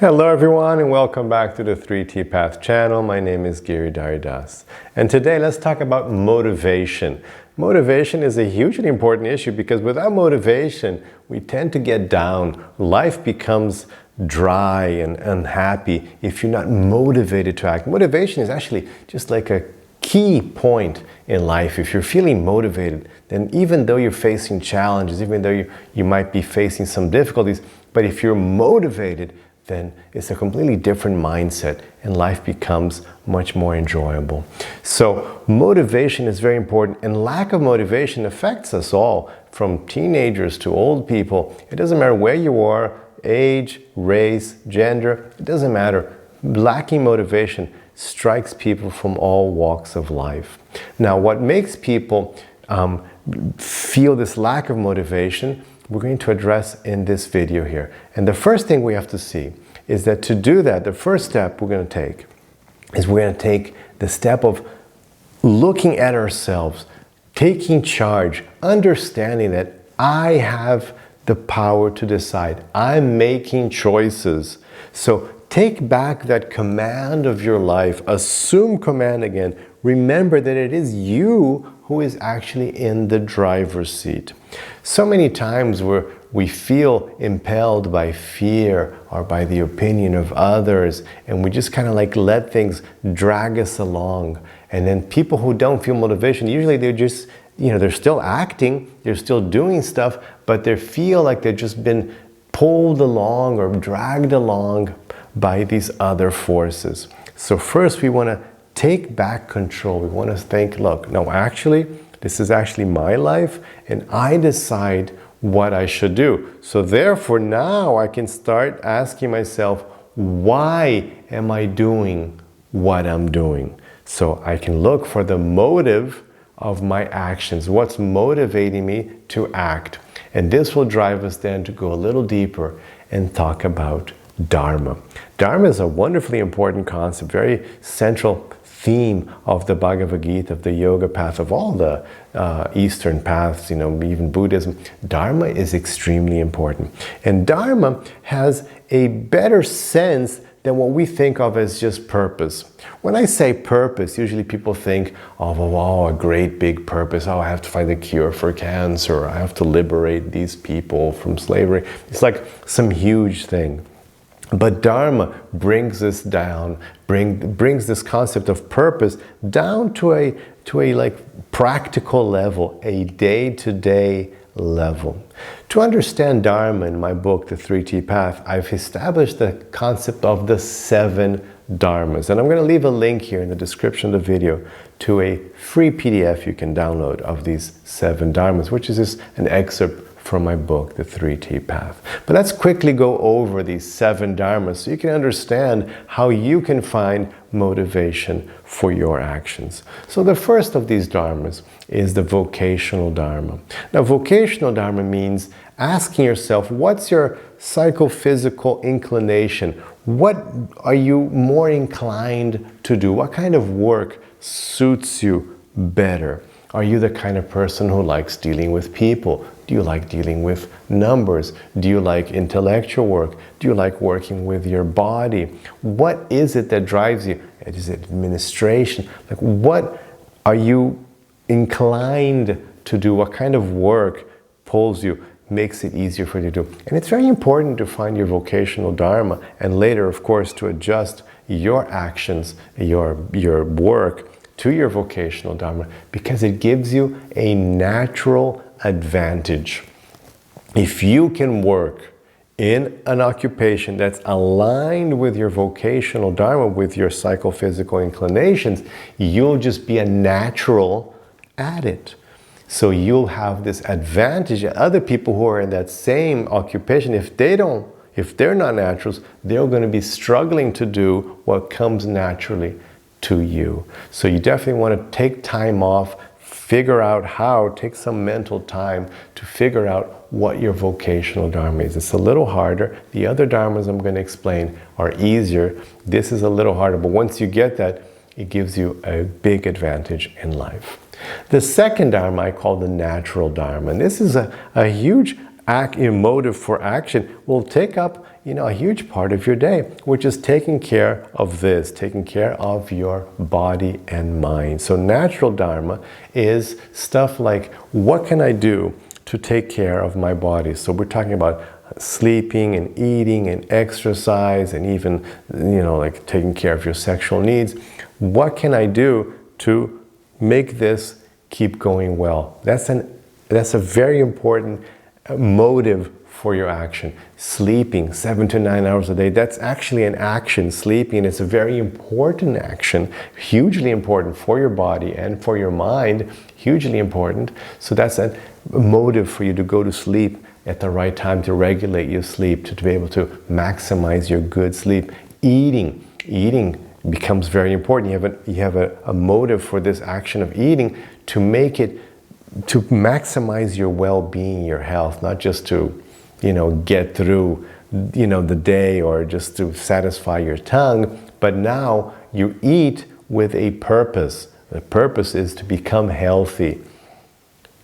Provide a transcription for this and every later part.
Hello everyone and welcome back to the 3T Path channel. My name is Giridhari. And today let's talk about motivation. Motivation is a hugely important issue because without motivation we tend to get down. Life becomes dry and unhappy if you're not motivated to act. Motivation is actually just like a key point in life. If you're feeling motivated, then even though you're facing challenges, even though you might be facing some difficulties, but if you're motivated, then it's a completely different mindset and life becomes much more enjoyable. So motivation is very important, and lack of motivation affects us all, from teenagers to old people. It doesn't matter where you are, age, race, gender, it doesn't matter. Lacking motivation strikes people from all walks of life. Now, what makes people feel this lack of motivation, we're going to address in this video here. And the first thing we have to see is that to do that, the first step we're going to take is we're going to take the step of looking at ourselves, taking charge, understanding that I have the power to decide. I'm making choices. So take back that command of your life, assume command again. Remember that it is you who is actually in the driver's seat. So many times we feel impelled by fear or by the opinion of others, and we just kind of like let things drag us along. And then people who don't feel motivation, usually they're just, they're still acting, they're still doing stuff, but they feel like they've just been pulled along or dragged along by these other forces. So first we want to take back control. We want to think, look, no, actually, this is actually my life and I decide what I should do. So therefore now I can start asking myself, why am I doing what I'm doing? So I can look for the motive of my actions. What's motivating me to act? And this will drive us then to go a little deeper and talk about Dharma. Dharma is a wonderfully important concept, very central theme of the Bhagavad Gita, of the yoga path, of all the Eastern paths, even Buddhism. Dharma is extremely important. And Dharma has a better sense than what we think of as just purpose. When I say purpose, usually people think of, a great big purpose. I have to find a cure for cancer. I have to liberate these people from slavery. It's like some huge thing. But Dharma brings us down, brings this concept of purpose down to a like practical level, a day-to-day level. To understand Dharma in my book, The 3T Path, I've established the concept of the 7 Dharmas. And I'm going to leave a link here in the description of the video to a free PDF you can download of these 7 Dharmas, which is just an excerpt from my book, The 3T Path. But let's quickly go over these 7 dharmas so you can understand how you can find motivation for your actions. So the first of these dharmas is the vocational dharma. Now, vocational dharma means asking yourself, what's your psychophysical inclination? What are you more inclined to do? What kind of work suits you better? Are you the kind of person who likes dealing with people? Do you like dealing with numbers? Do you like intellectual work? Do you like working with your body? What is it that drives you? Is it administration? Like, what are you inclined to do? What kind of work pulls you, makes it easier for you to do? And it's very important to find your vocational dharma, and later, of course, to adjust your actions, your work to your vocational dharma, because it gives you a natural advantage. If you can work in an occupation that's aligned with your vocational dharma, with your psychophysical inclinations, you'll just be a natural at it. So you'll have this advantage. Other people who are in that same occupation, if they're not naturals, they're going to be struggling to do what comes naturally to you. So you definitely want to take time off, take some mental time to figure out what your vocational dharma is. It's a little harder. The other dharmas I'm going to explain are easier. This is a little harder, but once you get that, it gives you a big advantage in life. The second dharma I call the natural dharma, and this is a huge motive for action. Will take up a huge part of your day, which is taking care of this, taking care of your body and mind. So natural dharma is stuff like, what can I do to take care of my body? So we're talking about sleeping and eating and exercise and even, like taking care of your sexual needs. What can I do to make this keep going well? That's a very important motive for your action. Sleeping 7 to 9 hours a day, that's actually an action. Sleeping is a very important action, hugely important for your body and for your mind, hugely important. So that's a motive for you to go to sleep at the right time, to regulate your sleep, to be able to maximize your good sleep. Eating becomes very important. You have a motive for this action of eating to maximize your well-being, your health, not just to get through the day or just to satisfy your tongue, but now you eat with a purpose. The purpose is to become healthy,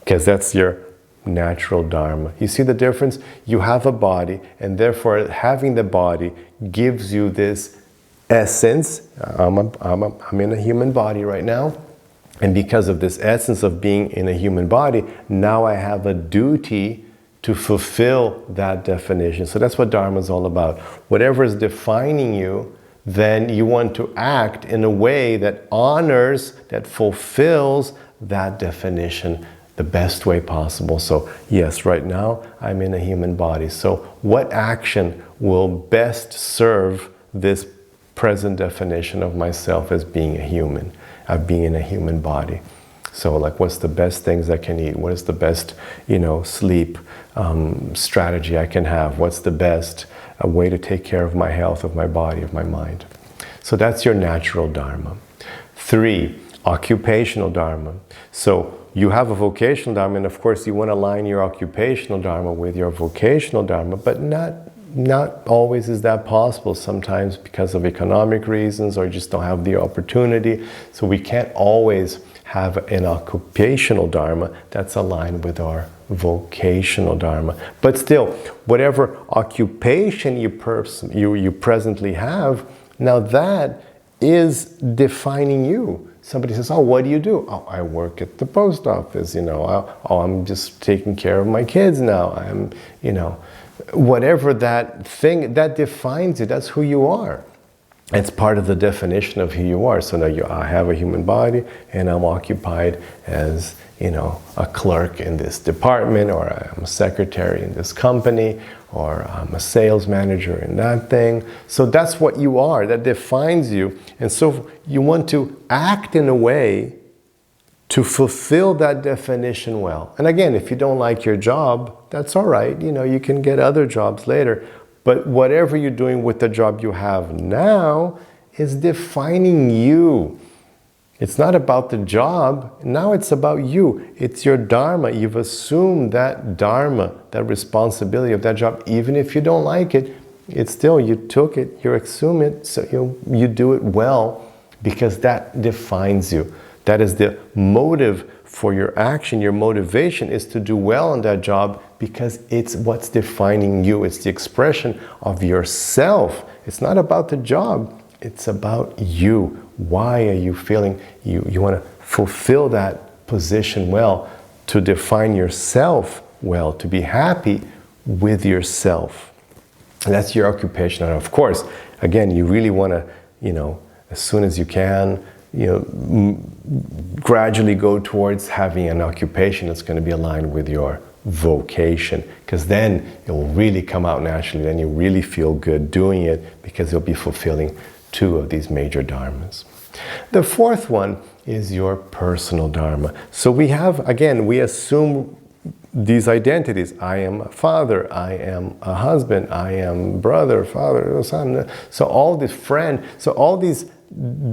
because that's your natural dharma. You see the difference? You have a body, and therefore having the body gives you this essence. I'm in a human body right now, and because of this essence of being in a human body, now I have a duty to fulfill that definition. So that's what dharma is all about. Whatever is defining you, then you want to act in a way that honors, that fulfills that definition the best way possible. So yes, right now I'm in a human body. So what action will best serve this present definition of myself as being a human, of being in a human body? So like, what's the best things I can eat? What is the best, sleep strategy I can have? What's the best way to take care of my health, of my body, of my mind? So that's your natural dharma. 3, occupational dharma. So you have a vocational dharma, and of course you want to align your occupational dharma with your vocational dharma, but not always is that possible. Sometimes because of economic reasons, or you just don't have the opportunity. So we can't always have an occupational dharma that's aligned with our vocational dharma. But still, whatever occupation you presently have, now that is defining you. Somebody says, oh, what do you do? Oh, I work at the post office, I'm just taking care of my kids now. Whatever that thing, that defines you, that's who you are. It's part of the definition of who you are. So now I have a human body, and I'm occupied as, a clerk in this department, or I'm a secretary in this company, or I'm a sales manager in that thing. So that's what you are, that defines you. And so you want to act in a way to fulfill that definition well. And again, if you don't like your job, that's all right. You can get other jobs later. But whatever you're doing with the job you have now is defining you. It's not about the job. Now it's about you. It's your dharma. You've assumed that dharma, that responsibility of that job. Even if you don't like it, it's still, you took it, you assume it, so you do it well, because that defines you. That is the motive for your action. Your motivation is to do well on that job, because it's what's defining you. It's the expression of yourself. It's not about the job. It's about you. Why are you feeling you want to fulfill that position well, to define yourself well, to be happy with yourself. And that's your occupation. And of course, again, you really want to, as soon as you can, gradually go towards having an occupation that's going to be aligned with your vocation, because then it will really come out naturally. Then you really feel good doing it, because you'll be fulfilling 2 of these major dharmas. The 4th one is your personal dharma. So we assume these identities. I am a father, I am a husband, I am brother, father, son. So all these friend, so all these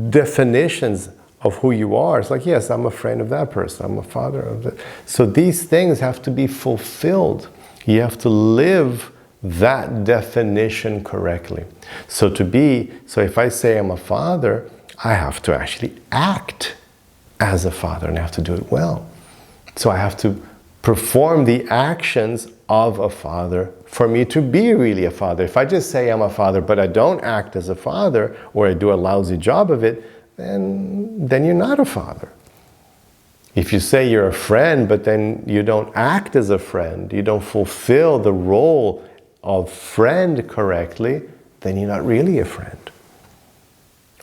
definitions of who you are. It's like, yes, I'm a friend of that person, I'm a father of that. So these things have to be fulfilled. You have to live that definition correctly. So if I say I'm a father, I have to actually act as a father, and I have to do it well. So I have to perform the actions of a father for me to be really a father. If I just say I'm a father, but I don't act as a father, or I do a lousy job of it, then you're not a father. If you say you're a friend, but then you don't act as a friend, you don't fulfill the role of friend correctly, then you're not really a friend,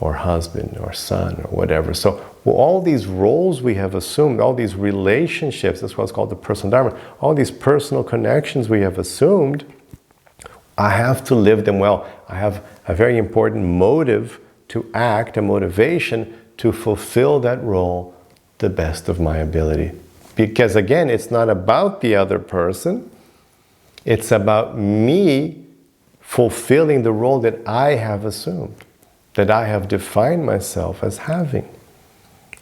or husband, or son, or whatever. So all these roles we have assumed, all these relationships, that's what's called the personal dharma, all these personal connections we have assumed, I have to live them well. I have a very important motive to act, a motivation to fulfill that role the best of my ability. Because again, it's not about the other person, it's about me fulfilling the role that I have assumed, that I have defined myself as having.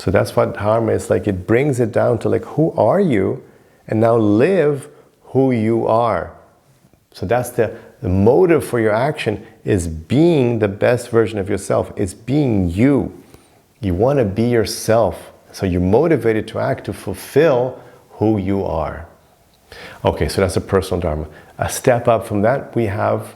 So that's what dharma is like. It brings it down to like, who are you? And now live who you are. So that's the motive for your action, is being the best version of yourself. It's being you. You want to be yourself. So you're motivated to act to fulfill who you are. Okay, so that's a personal dharma. A step up from that, we have,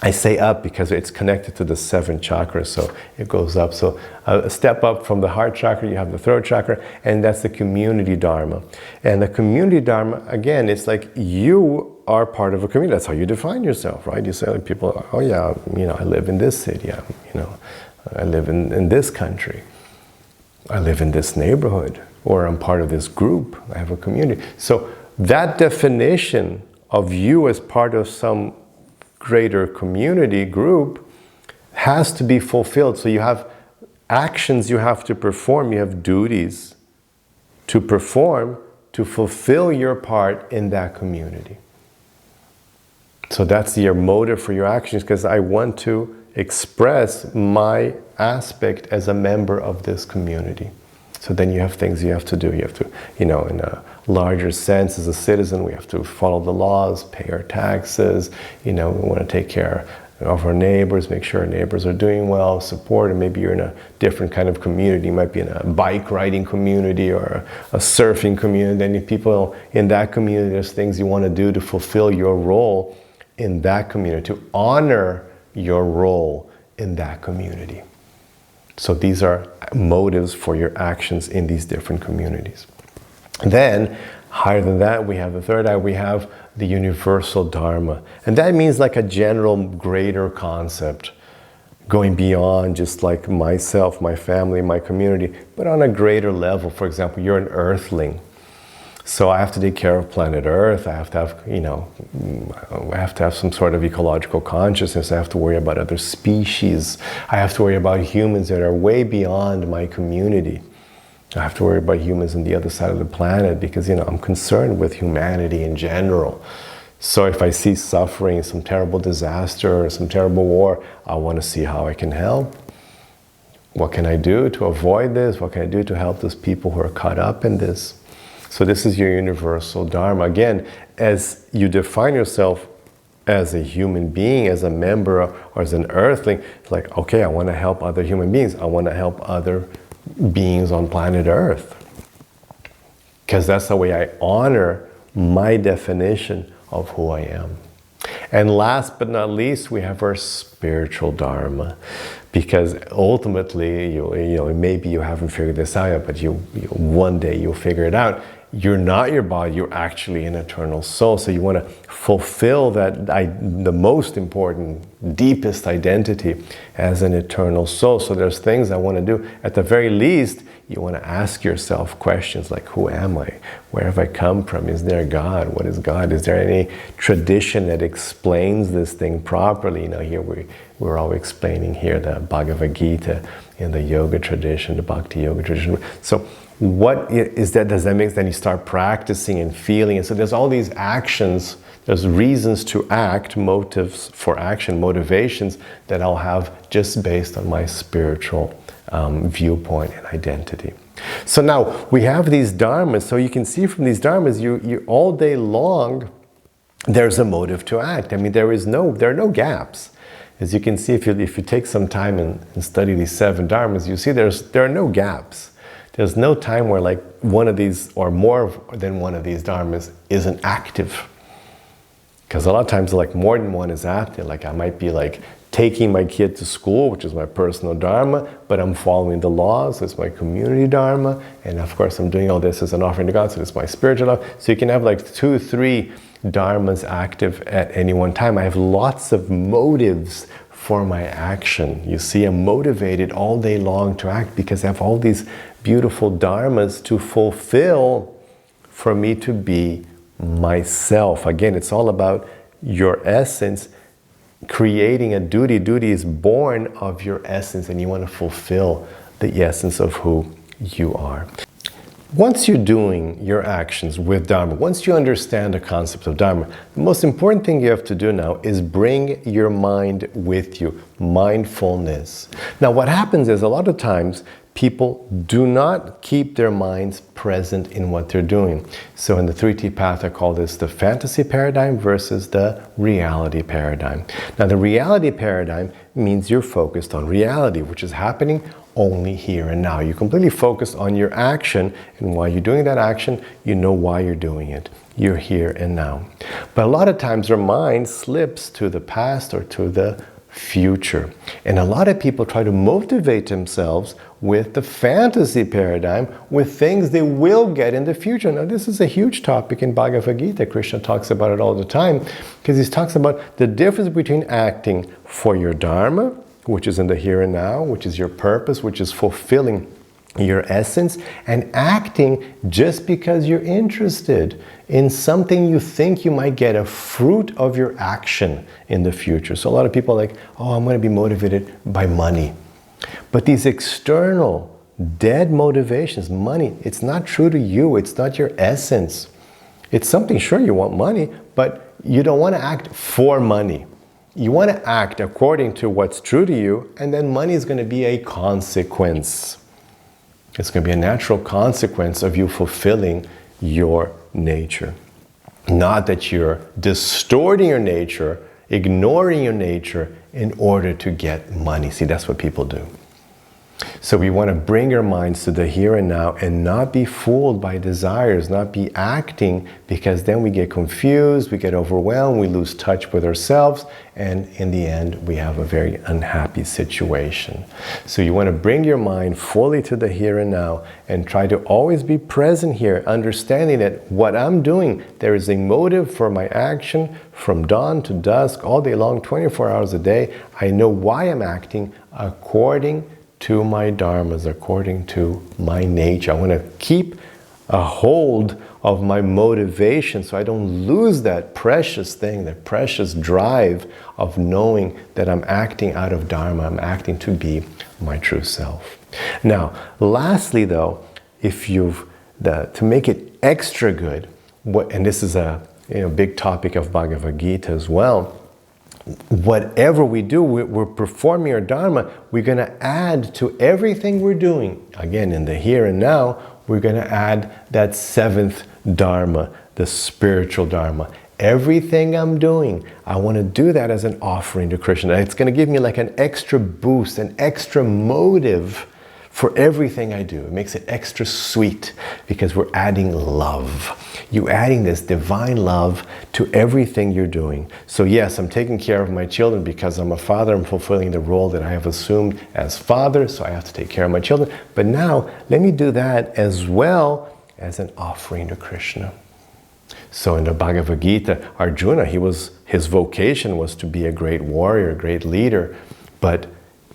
I say up because it's connected to the 7 chakras, so it goes up. So a step up from the heart chakra, you have the throat chakra, and that's the community dharma. And the community dharma, again, it's like you are part of a community. That's how you define yourself, right? You say, like, people, oh yeah, I live in this city, I live in this country, I live in this neighborhood, or I'm part of this group, I have a community. So that definition of you as part of some greater community group has to be fulfilled. So you have actions you have to perform, you have duties to perform to fulfill your part in that community. So that's your motive for your actions, because I want to express my aspect as a member of this community. So then you have things you have to do. You have to, in a larger sense, as a citizen, we have to follow the laws, pay our taxes, we want to take care of our neighbors, make sure our neighbors are doing well, support, and maybe you're in a different kind of community. You might be in a bike riding community or a surfing community. Then if people in that community, there's things you want to do to fulfill your role in that community, to honor your role in that community. So these are motives for your actions in these different communities. Then, higher than that, we have the third eye, we have the universal dharma. And that means like a general greater concept, going beyond just like myself, my family, my community, but on a greater level. For example, you're an earthling. So I have to take care of planet Earth. I have to have some sort of ecological consciousness. I have to worry about other species. I have to worry about humans that are way beyond my community. I have to worry about humans on the other side of the planet because, I'm concerned with humanity in general. So if I see suffering, some terrible disaster or some terrible war, I want to see how I can help. What can I do to avoid this? What can I do to help those people who are caught up in this? So this is your universal dharma. Again, as you define yourself as a human being, as a member or as an earthling, it's like, okay, I want to help other human beings. I want to help other beings on planet Earth. Because that's the way I honor my definition of who I am. And last but not least, we have our spiritual dharma. Because ultimately, maybe you haven't figured this out yet, but one day you'll figure it out. You're not your body, you're actually an eternal soul. So you want to fulfill the most important, deepest identity as an eternal soul. So there's things I want to do. At the very least, you want to ask yourself questions like, who am I? Where have I come from? Is there God? What is God? Is there any tradition that explains this thing properly? Here we're all explaining here the Bhagavad Gita in the yoga tradition, the Bhakti yoga tradition. So what is that? Does that mean then you start practicing and feeling? And so there's all these actions, there's reasons to act, motives for action, motivations that I'll have just based on my spiritual viewpoint and identity. So now we have these dharmas. So you can see from these dharmas, you all day long, there's a motive to act. There are no gaps. As you can see, if you take some time and study these 7 dharmas, you see there are no gaps. There's no time where like one of these or more than one of these dharmas isn't active. Because a lot of times, like, more than one is acting. Like, I might be like taking my kid to school, which is my personal dharma, but I'm following the laws, it's my community dharma, and of course I'm doing all this as an offering to God, so it's my spiritual dharma. So you can have like 2 or 3 dharmas active at any one time. I have lots of motives for my action. You see, I'm motivated all day long to act because I have all these beautiful dharmas to fulfill for me to be myself. Again, it's all about your essence creating a duty. Duty is born of your essence, and you want to fulfill the essence of who you are. Once you're doing your actions with Dharma, once you understand the concept of Dharma, the most important thing you have to do now is bring your mind with you, mindfulness. Now, what happens is a lot of times people do not keep their minds present in what they're doing. So in the 3T path, I call this the fantasy paradigm versus the reality paradigm. Now, the reality paradigm means you're focused on reality, which is happening only here and now. You're completely focused on your action, and while you're doing that action, you know why you're doing it. You're here and now. But a lot of times our mind slips to the past or to the future. And a lot of people try to motivate themselves with the fantasy paradigm, with things they will get in the future. Now, this is a huge topic in Bhagavad Gita. Krishna talks about it all the time, because he talks about the difference between acting for your dharma, which is in the here and now, which is your purpose, which is fulfilling your essence, and acting just because you're interested in something you think you might get a fruit of your action in the future. So a lot of people are like, oh, I'm going to be motivated by money. But these external, dead motivations, money, it's not true to you. It's not your essence. It's something, sure, you want money, but you don't want to act for money. You want to act according to what's true to you, and then money is going to be a consequence. It's going to be a natural consequence of you fulfilling your nature. Not that you're distorting your nature, ignoring your nature in order to get money. See, that's what people do. So we want to bring our minds to the here and now and not be fooled by desires, not be acting, because then we get confused, we get overwhelmed, we lose touch with ourselves, and in the end we have a very unhappy situation. So you want to bring your mind fully to the here and now and try to always be present here, understanding that what I'm doing, there is a motive for my action from dawn to dusk, all day long, 24 hours a day. I know why I'm acting according to my dharmas, according to my nature. I want to keep a hold of my motivation so I don't lose that precious thing, that precious drive of knowing that I'm acting out of dharma, I'm acting to be my true self. Now, lastly though, if to make it extra good, and this is a big topic of Bhagavad Gita as well, whatever we do, we're performing our dharma, we're going to add to everything we're doing. Again, in the here and now, we're going to add that 7th dharma, the spiritual dharma. Everything I'm doing, I want to do that as an offering to Krishna. It's going to give me like an extra boost, an extra motive for everything I do. It makes it extra sweet because we're adding love. You're adding this divine love to everything you're doing. So yes, I'm taking care of my children because I'm a father. I'm fulfilling the role that I have assumed as father, so I have to take care of my children. But now, let me do that as well as an offering to Krishna. So in the Bhagavad Gita, Arjuna, his vocation was to be a great warrior, a great leader. But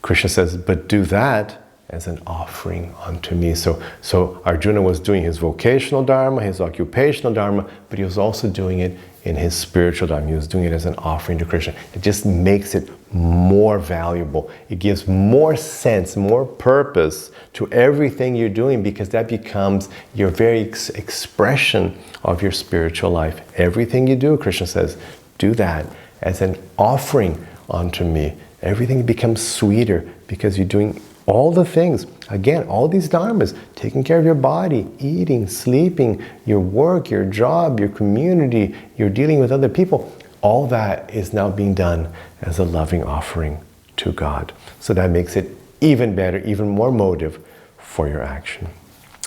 Krishna says, but do that as an offering unto me. So Arjuna was doing his vocational dharma, his occupational dharma, but he was also doing it in his spiritual dharma. He was doing it as an offering to Krishna. It just makes it more valuable. It gives more sense, more purpose to everything you're doing, because that becomes your very expression of your spiritual life. Everything you do, Krishna says, do that as an offering unto me. Everything becomes sweeter because you're doing all the things, again, all these dharmas, taking care of your body, eating, sleeping, your work, your job, your community, you're dealing with other people, all that is now being done as a loving offering to God. So that makes it even better, even more motive for your action.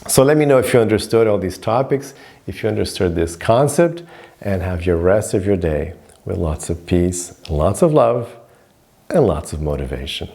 So let me know if you understood all these topics, if you understood this concept, and have your rest of your day with lots of peace, lots of love, and lots of motivation.